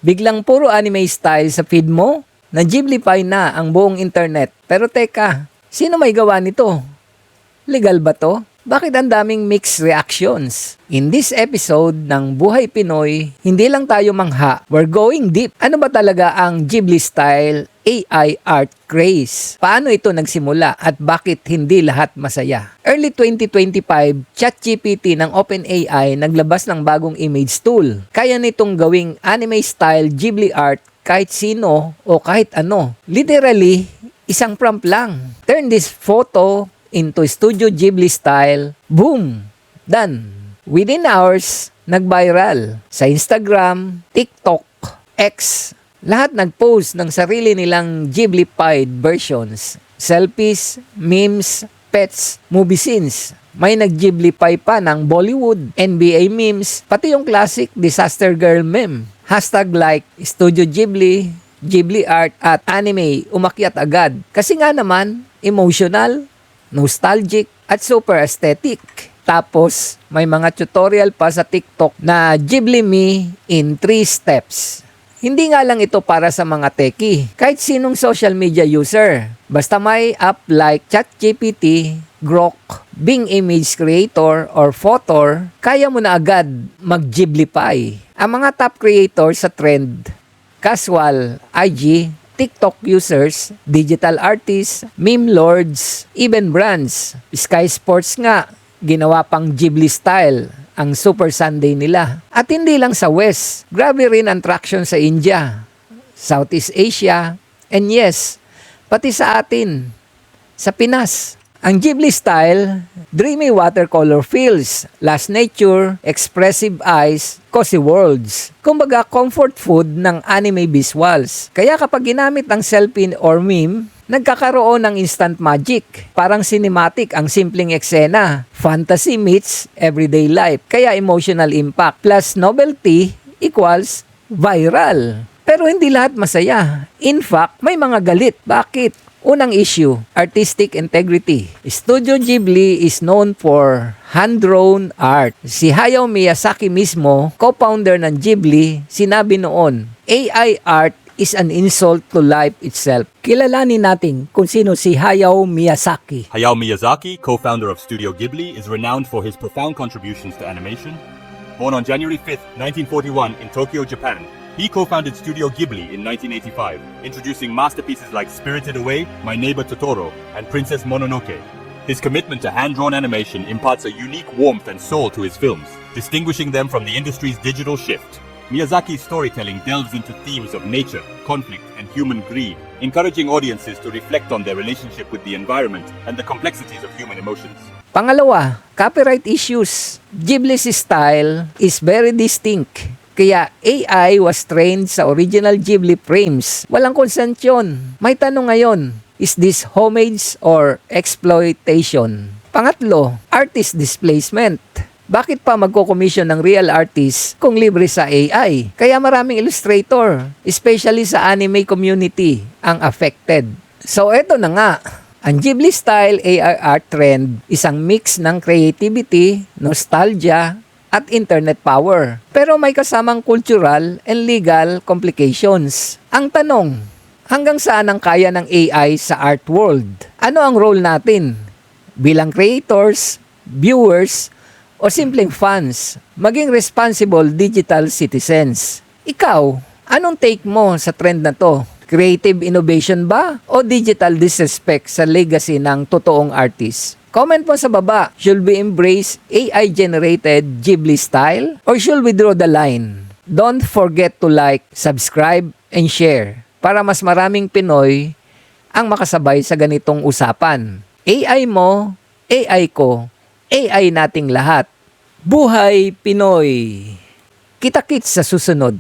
Biglang puro anime style sa feed mo? Na-Ghiblify na ang buong internet. Pero teka, sino may gawa nito? Legal ba to? Bakit ang daming mixed reactions? In this episode ng Buhay Pinoy, hindi lang tayo mangha, we're going deep. Ano ba talaga ang Ghibli style AI art craze? Paano ito nagsimula at bakit hindi lahat masaya? Early 2025, ChatGPT ng OpenAI naglabas ng bagong image tool. Kaya nitong gawing anime style Ghibli art kahit sino o kahit ano. Literally, isang prompt lang. Turn this photo into Studio Ghibli style. Boom! Done. Within hours, nag-viral. Sa Instagram, TikTok, X, lahat nag-post ng sarili nilang Ghiblified versions. Selfies, memes, pets, movie scenes. May nag-Ghiblify pa ng Bollywood, NBA memes, pati yung classic Disaster Girl meme. Hashtag like Studio Ghibli, Ghibli art at anime umakyat agad. Kasi nga naman, emotional, nostalgic, at super aesthetic. Tapos, may mga tutorial pa sa TikTok na Ghibli Me in 3 steps. Hindi nga lang ito para sa mga techie. Kahit sinong social media user. Basta may app like ChatGPT, Grok, Bing Image Creator, or Photor, kaya mo na agad mag-Ghiblify. Ang mga top creators sa trend, casual, IG, TikTok users, digital artists, meme lords, even brands. Sky Sports nga, ginawa pang Ghibli style ang Super Sunday nila. At hindi lang sa West, grabe rin ang traction sa India, Southeast Asia, and yes, pati sa atin, sa Pinas. Ang Ghibli style, dreamy watercolor feels, last nature, expressive eyes, cozy worlds. Kumbaga, comfort food ng anime visuals. Kaya kapag ginamit ang selfie or meme, nagkakaroon ng instant magic. Parang cinematic ang simpleng eksena. Fantasy meets everyday life. Kaya emotional impact plus novelty equals viral. Pero hindi lahat masaya. In fact, may mga galit. Bakit? Unang issue, artistic integrity. Studio Ghibli is known for hand-drawn art. Si Hayao Miyazaki mismo, co-founder ng Ghibli, sinabi noon, AI art is an insult to life itself. Kilalanin natin kung sino si Hayao Miyazaki. Hayao Miyazaki, co-founder of Studio Ghibli, is renowned for his profound contributions to animation. Born on January 5th, 1941 in Tokyo, Japan, he co-founded Studio Ghibli in 1985, introducing masterpieces like Spirited Away, My Neighbor Totoro, and Princess Mononoke. His commitment to hand-drawn animation imparts a unique warmth and soul to his films, distinguishing them from the industry's digital shift. Miyazaki's storytelling delves into themes of nature, conflict, and human greed, encouraging audiences to reflect on their relationship with the environment and the complexities of human emotions. Pangalawa, copyright issues. Ghibli's style is very distinct. Kaya AI was trained sa original Ghibli frames. Walang consent yun. May tanong ngayon, is this homage or exploitation? Pangatlo, artist displacement. Bakit pa magko-commission ng real artist kung libre sa AI? Kaya maraming illustrator, especially sa anime community, ang affected. So eto na nga, ang Ghibli style AI art trend, isang mix ng creativity, nostalgia, at internet power. Pero may kasamang cultural and legal complications. Ang tanong, hanggang saan ang kaya ng AI sa art world? Ano ang role natin? Bilang creators, viewers, o simpleng fans, maging responsible digital citizens. Ikaw, anong take mo sa trend na to? Creative innovation ba o digital disrespect sa legacy ng totoong artist? Comment mo sa baba, should we embrace AI-generated Ghibli style or should we draw the line? Don't forget to like, subscribe, and share para mas maraming Pinoy ang makasabay sa ganitong usapan. AI mo, AI ko, AI nating lahat. Buhay Pinoy! Kita-kits sa susunod.